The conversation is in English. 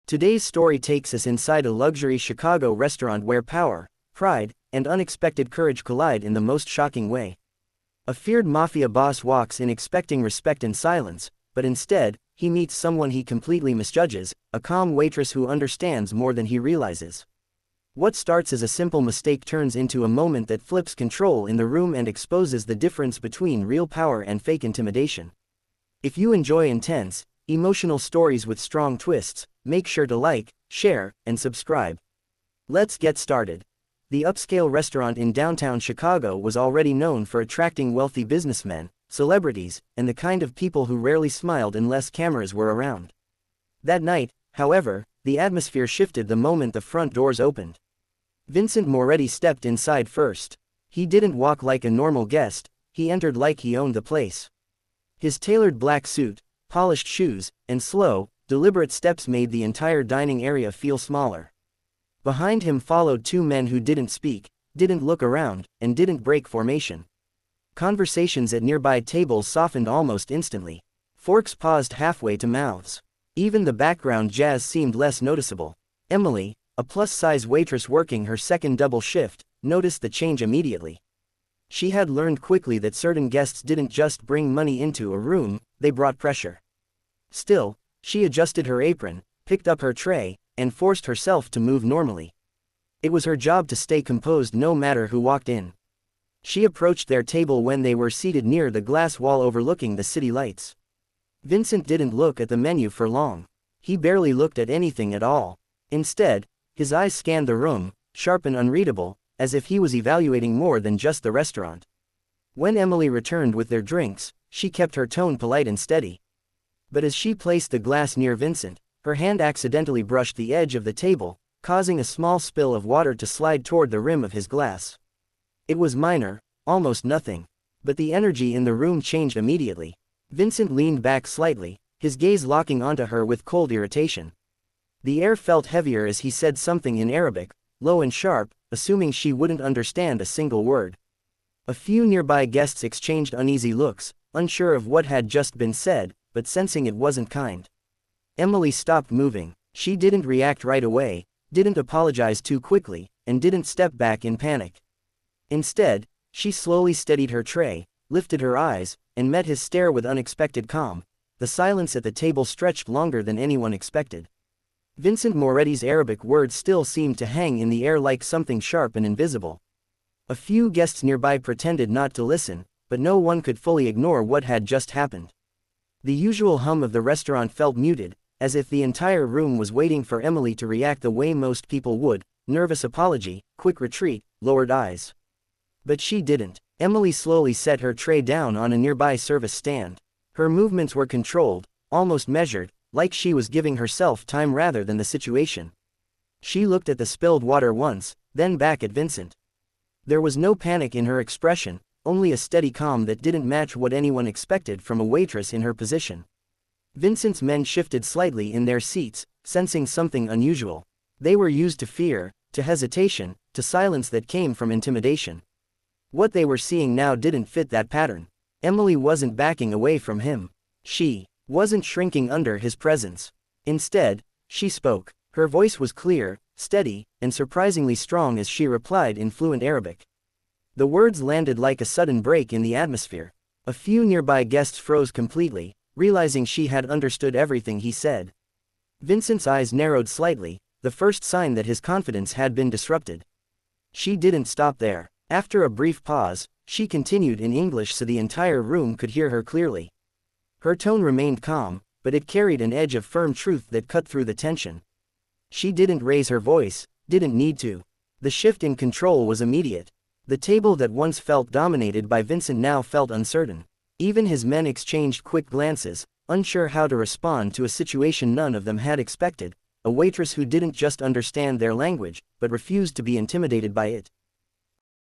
Today's story takes us inside a luxury Chicago restaurant where power, pride, and unexpected courage collide in the most shocking way. A feared mafia boss walks in expecting respect and silence, but instead, he meets someone he completely misjudges, a calm waitress who understands more than he realizes. What starts as a simple mistake turns into a moment that flips control in the room and exposes the difference between real power and fake intimidation. If you enjoy intense, emotional stories with strong twists, make sure to like, share, and subscribe. Let's get started. The upscale restaurant in downtown Chicago was already known for attracting wealthy businessmen, celebrities, and the kind of people who rarely smiled unless cameras were around. That night, however, the atmosphere shifted the moment the front doors opened. Vincent Moretti stepped inside first. He didn't walk like a normal guest, he entered like he owned the place. His tailored black suit, polished shoes, and slow, deliberate steps made the entire dining area feel smaller. Behind him followed two men who didn't speak, didn't look around, and didn't break formation. Conversations at nearby tables softened almost instantly. Forks paused halfway to mouths. Even the background jazz seemed less noticeable. Emily, a plus-size waitress working her second double shift, noticed the change immediately. She had learned quickly that certain guests didn't just bring money into a room, they brought pressure. Still, she adjusted her apron, picked up her tray, and forced herself to move normally. It was her job to stay composed no matter who walked in. She approached their table when they were seated near the glass wall overlooking the city lights. Vincent didn't look at the menu for long. He barely looked at anything at all. Instead, his eyes scanned the room, sharp and unreadable, as if he was evaluating more than just the restaurant. When Emily returned with their drinks, she kept her tone polite and steady. But as she placed the glass near Vincent, her hand accidentally brushed the edge of the table, causing a small spill of water to slide toward the rim of his glass. It was minor, almost nothing. But the energy in the room changed immediately. Vincent leaned back slightly, his gaze locking onto her with cold irritation. The air felt heavier as he said something in Arabic, low and sharp, assuming she wouldn't understand a single word. A few nearby guests exchanged uneasy looks, unsure of what had just been said, but sensing it wasn't kind. Emily stopped moving. She didn't react right away, didn't apologize too quickly, and didn't step back in panic. Instead, she slowly steadied her tray, lifted her eyes, and met his stare with unexpected calm. The silence at the table stretched longer than anyone expected. Vincent Moretti's Arabic words still seemed to hang in the air like something sharp and invisible. A few guests nearby pretended not to listen, but no one could fully ignore what had just happened. The usual hum of the restaurant felt muted, as if the entire room was waiting for Emily to react the way most people would: nervous apology, quick retreat, lowered eyes. But she didn't. Emily slowly set her tray down on a nearby service stand. Her movements were controlled, almost measured, like she was giving herself time rather than the situation. She looked at the spilled water once, then back at Vincent. There was no panic in her expression, only a steady calm that didn't match what anyone expected from a waitress in her position. Vincent's men shifted slightly in their seats, sensing something unusual. They were used to fear, to hesitation, to silence that came from intimidation. What they were seeing now didn't fit that pattern. Emily wasn't backing away from him. She wasn't shrinking under his presence. Instead, she spoke. Her voice was clear, steady, and surprisingly strong as she replied in fluent Arabic. The words landed like a sudden break in the atmosphere. A few nearby guests froze completely, realizing she had understood everything he said. Vincent's eyes narrowed slightly, the first sign that his confidence had been disrupted. She didn't stop there. After a brief pause, she continued in English so the entire room could hear her clearly. Her tone remained calm, but it carried an edge of firm truth that cut through the tension. She didn't raise her voice, didn't need to. The shift in control was immediate. The table that once felt dominated by Vincent now felt uncertain. Even his men exchanged quick glances, unsure how to respond to a situation none of them had expected, a waitress who didn't just understand their language, but refused to be intimidated by it.